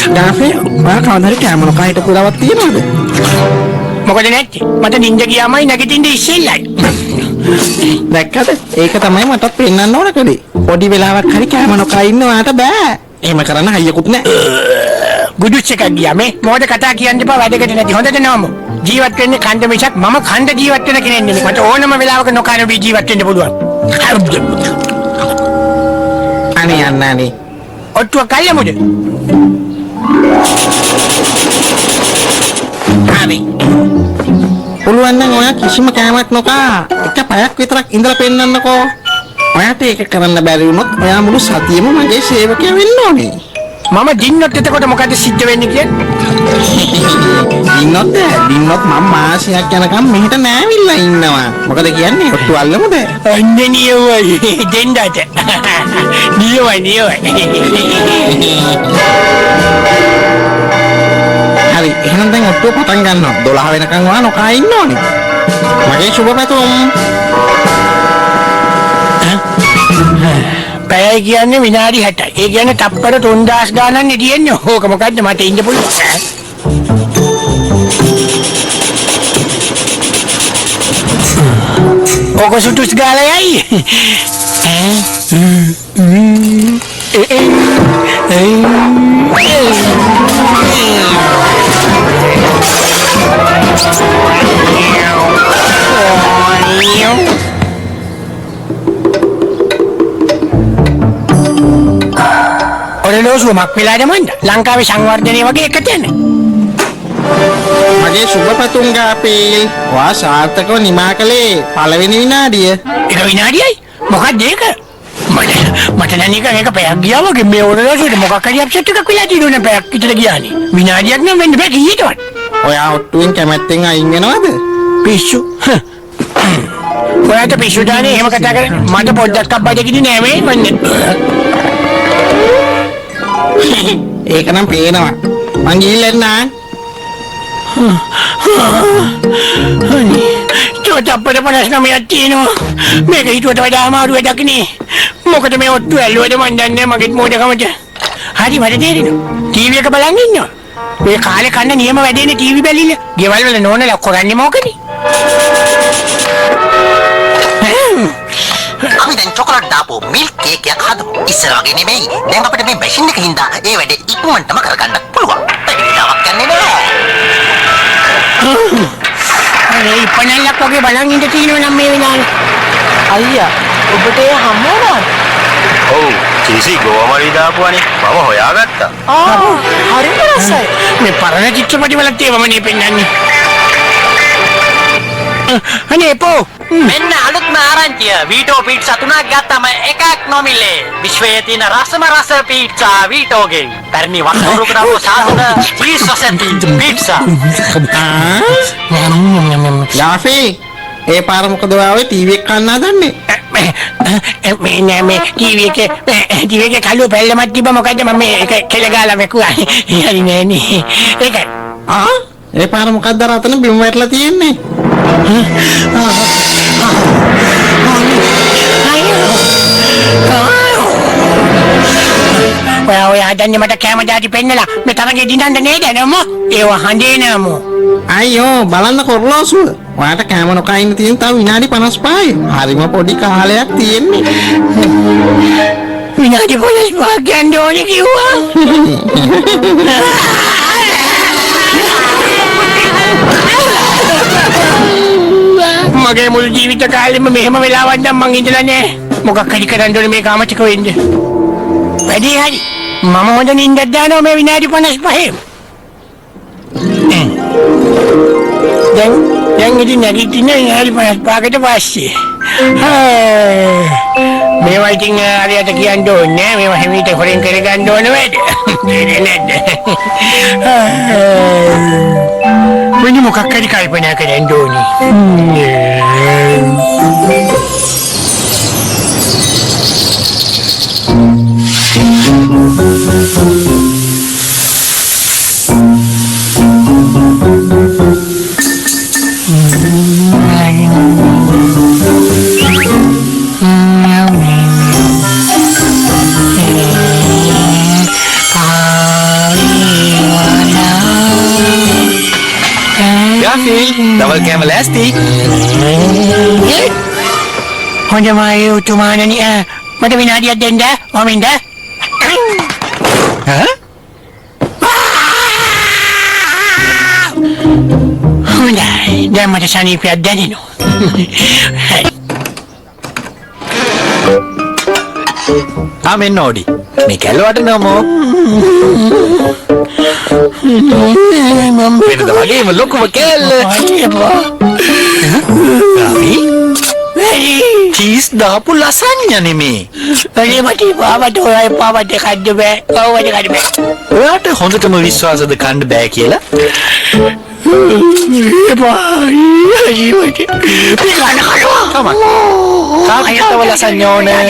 ඩාෆේ මම කවදාද කැමරා කහිට පුරාවක් තියනවද? මොකද නැත්තේ? මට නිින්ද ගියාමයි නැගිටින්න ඉස්සෙල්ලයි. දැක්කද? ඒක තමයි මටත් පෙන්වන්න ඕන කලේ. පොඩි වෙලාවක් හරි කැමරා කා ඉන්නවාට බෑ. එහෙම කරන්න හයියකුත් නැහැ. ගුඩුස් එකක් ගියා මේ මොකද කතා කියන්න එපා වැඩකට නැති හොඳට නෝමු. ජීවත් වෙන්නේ කන්ද මිසක් මම කන්ද ජීවත් වෙන කෙනෙක් නෙමෙයි. මට ඕනම වෙලාවක නොකන බී ජීවත් වෙන්න පුළුවන්. අනේ අන්නනේ. ඔට්ටුව කල්යමුද? හරි. පුළුවන් නම් ඔයා කිසිම කෑමක් නොකා එක පැයක් විතරක් ඉඳලා පෙන්නන්නකෝ. ඔයාට ඒක කරන්න බැරි වුණොත් ඔයා මුළු සතියෙම මගේ සේවකයා වෙන්න ඕනේ. මම දින්නොත් එතකොට මොකද සිද්ධ වෙන්නේ කියන්නේ? දින්නොත් මම මාසයක් යනකම් මෙහෙට නෑවිල්ලා ඉන්නවා. මොකද කියන්නේ? ඔට්ටු අල්ලමුද? අන්නේ නියවයි දෙන්නට. නියවයි. හරි එහෙනම් දැන් ඔට්ටුව පටන් ගන්නවා. 12 වෙනකන් ඔයා නොකා ඉන්න ඕනේ. මගේ සුබ පැතුම්. පැයයි කියන්නේ විනාඩි 60යි. ඒ කියන්නේ තප්පර 3000 ගානක් තියෙන්නේ. ඕක මොකද්ද මට ඉන්න පුළුවන්. ඕක සුටුස් ගාලයි. ඔරලෝසුවමක් වෙලාද මන්ද? ලංකාවේ සංවර්ධනය වගේ එක තැන. මගේ සුබ පැතුම් ගාපීල්. ඔයා සාර්ථකව නිමා කළේ පළවෙනි විනාඩිය. ඒක විනාඩියයි? මොකක්ද ඒක? මට නම් ඒක පැයක් ගියා වගේ මේ ඔරලෝසුවට මොකක් හරි අප්සෙට් එකක් වෙලා තියෙනුනේ පැයක් විතර ගියානේ. විනාඩියක් නම් වෙන්න බෑ කීයටවත්. ඔයා ඔට්ටුවෙන් කැමැත්තෙන් අයින් වෙනවද? පිස්සු. ඔයාට පිස්සු දාන්නේ එහෙම කතා කරන්නේ. මට පොඩ්ඩක් අබ්බඩකින් නෑ මේ මන්නේ. ඒක නම් පේනවා. මං ගිහිල්ලා එන්නා. අනේ චෝට අපේ පනස් නමයක් තියෙනවා. මේක හිතුවට වඩා අමාරු වැඩක් නේ. මොකද මේ ඔට්ටු ඇල්ලුවද මන් දන්නේ මගෙත් මොඩකමට. හරි මට තේරෙනවා. ටීවී එක බලන් ඉන්නවා. මේ කාලේ කන්න නියම වැඩේනේ ටීවී බැලිල්ල. ගෙවල් වල නෝනලා කරන්නේ මොකද? අපි දැන් චොකලට් දාපු මිල්ක් කේක් එකක් හදමු. ඉස්සර වගේ නෙමෙයි. දැන් අපිට මේ මැෂින් එක හින්දා ඒ වැඩේ ඉක්මනටම කරගන්න පුළුවන්. පැහැදිලිතාවක් ගන්නේ නෑ. අනේ ඉපනල්ලක් වගේ බලන් ඉඳ තියෙනවා නම් මේ වෙලාවේ. අයියා ඔබට ඒ හම්බ වුණාද? ඔව් චීසි ගෝමරි දාපුවානේ මම හොයාගත්තා. හරිම රසයි. මේ පරණ චිත්‍රපටි වලත් ඒවමනේ පෙන්නන්නේ. අනේ පෝ මෙන්න අලුත්ම ආරංචිය. වීටෝ පීට්සා 3ක් ගත්තම එකක් නොමිලේ. විශ්වයේ තියෙන රසම රස පීට්සා වීටෝගෙන්. පැරණි වස්තුරුකරව සාහන චීස් රසෙන් පීට්සා. යාෆී ඒ පාර මොකද ඔයාවේ ටීවී එක කන්න හදන්නේ? මේ නෑ මේ ටීවී එකේ කළු පැල්ලමක් තිබ්බ මොකද්ද මම මේක කෙල ගාලා මෙකුවා. හරි නෑනේ. ඒක ඒ පාර මොකද්ද අර අතන බිම වැටලා තියෙන්නේ? ඔය හදන්නේ මට කැම දාටි පෙන්නලා මේ තරගේ දිනන්න නේද නමෝ? ඒව හඳේ නමෝ. අයියෝ බලන්න කොරලෝසුව. ඔයාට කැම නොකා ඉන්න තියෙන තව විනාඩි 55යි. හරිම පොඩි කාලයක් තියෙන්නේ. විනාඩි 55ක් ගන්න ඕනේ කිව්වා. මගේ මුළු ජීවිත කාලෙම මෙහෙම වෙලාවක් නම් මං ඉඳලා නෑ. මොකක් හරි කරන්න ඕනේ මේ කාමචක වෙන්න. වැඩි හරි. මම හොඳ නිින්දක් දානවා මේ විනාඩි 55. දැන් ඉතින් නැගිටින්න විනාඩි 55කට පස්සේ. මේවා ඉතින් හරියට කියන්න ඕනේ නෑ. මේවා හැමීට හොරෙන් කරගන්න ඕනේ වැඩ. නේද? වෙන මොකක් හරි කල්පනා කරන්න ඕනේ. හොඳමයි උතුමාණනි මට විනාඩියක් දෙන්න ඕමින්ද හොඳයි දැන් මට සනීපයක් දැනෙනවා මෙන්න ඕඩි මේ කැලවට නමෝ වෙනද වගේම ලොකුම කැල්ල චීස් දාපු ලසඤ්ඤ නෙමේ මට ඔය පාවට කඩ බෑ ඔව්වට කඩ බෑ ඔයාට හොඳටම විශ්වාසද කන්න බෑ කියලා කාටව ලසඤ්ඤ ඕනේ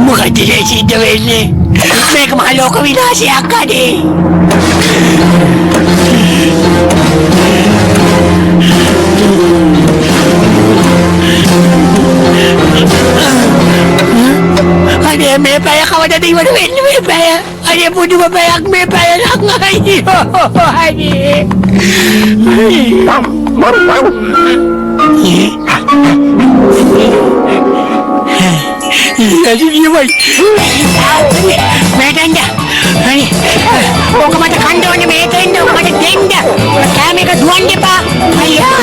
මොකද සිද්ධ වෙන්නේ මේක මහ ලෝක විනාශයක් අනේ අනේ මේ පැය කවදද ඉවර වෙන්නේ මේ පැය අනේ පුදුම පැයක් මේ පැය නම් මේකෙන්ද අනේ ඕක මට කන්න ඕනේ මේකෙන්ද ඕක මට දෙන්න කැමේක දුවන්න එපා අයියා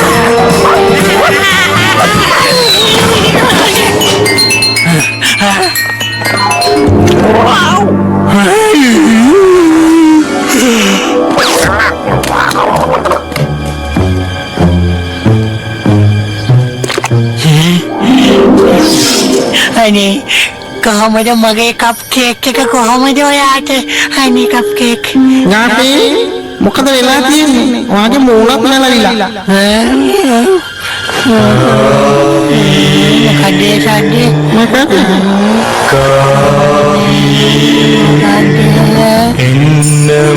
අනේ කොහොමද මගේ කප් කේක් එක කොහොමද ඔයාට අනේ කප් කේක් ඥාති මොකද වෙලා තියෙන්නේ ඔයාගේ මූණක් නැලවිලා කඩේ සද්දේ මොකද එන්න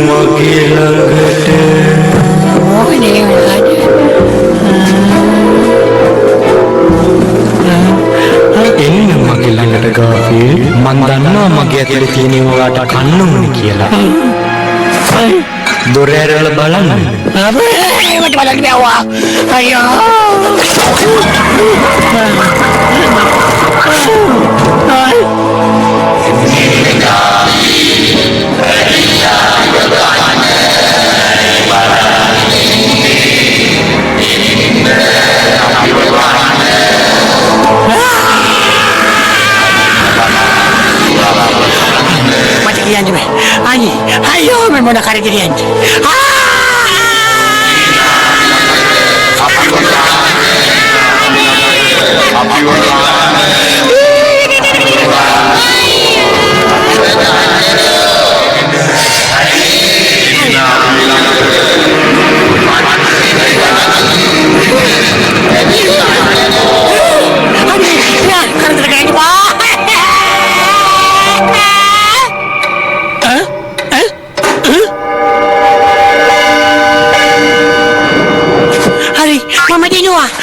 මගේ ළඟට ඕනේ එන්න මගේ ළඟට ගාෆිල් මන් දන්නවා මගේ ඇතුලේ තියෙන ඔයාට කන්න ඕනේ කියලා දොර ඇරලා බලන්න මට බලන්න බෑවා අයියෝ ayo memang nak kari dirian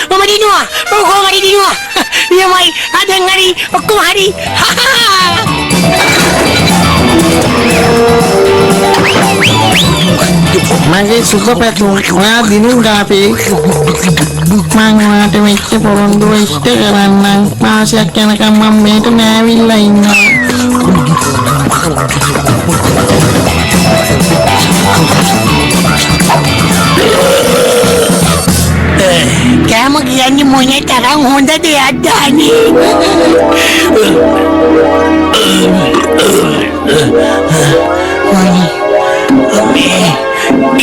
Mama Dinua, Mama Dinua. Ya mai, ada ngari, aku hari. මගේ සුබ පැතුම් ඔයා දිනුම් ගාපේ මං ඔයාට මෙච්ච පොරොන්දුව ඉෂ්ට කරන්නම් මාසයක් යනකම් මම මේට නෑවිල්ලා ඉන්නවා කෑම කියන්නේ මොනේ තරම් හොඳ දෙයක්ද අනේ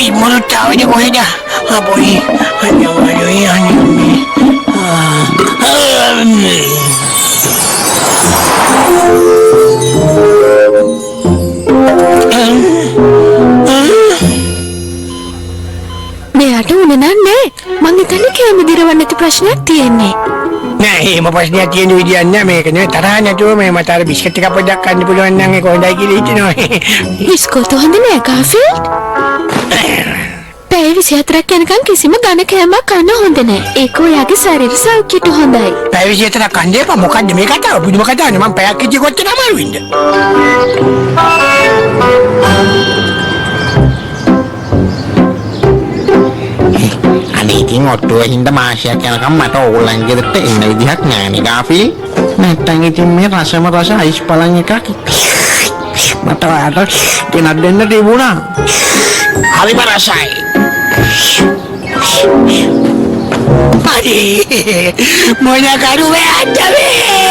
Ibu tahu dia boleh dah. Boleh. Hanya boleh. මෙයාට උනේ නෑ මං හිතන්නේ කැම දිරවන්න නැති ප්‍රශ්නයක් තියෙන්නේ. නෑ එහෙම ප්‍රශ්නයක් තියෙන විදියක් නෑ මේක නේ තරහ නැතුව මේ මට අර බිස්කට් එකක් පොඩ්ඩක් කන්න පුළුවන් නම් ඒක හොඳයි කියලා හිතනවා. බිස්කෝතු හොඳ නෑ කාෆිල්ඩ්. පැය 24ක් යනකම් කිසිම ඝන කෑමක් කන්න හොඳ නෑ. ඒක ඔයාගේ ශරීර සෞඛ්‍යයට හොඳයි. පැය 24ක් කන්න එපා. මොකද්ද මේ කතාව? පුදුම කතාවනේ. මම පැයක් ඉච්චි කොච්චර අමාරුයින්ද? අනේ ඉතින් ඔට්ටුව හින්දා මාසයක් යනකම් මට ඕගොල්ලන් ගෙදරට එන්න විදිහක් නෑනේ ගාෆිල්. නැත්තම් ඉතින් මේ රසම රස අයිස් පලන් එකක් මට ඔයාලට ගෙනත් දෙන්න තිබුණා. හරිම රසයි. මොන කරුවේ අද වේ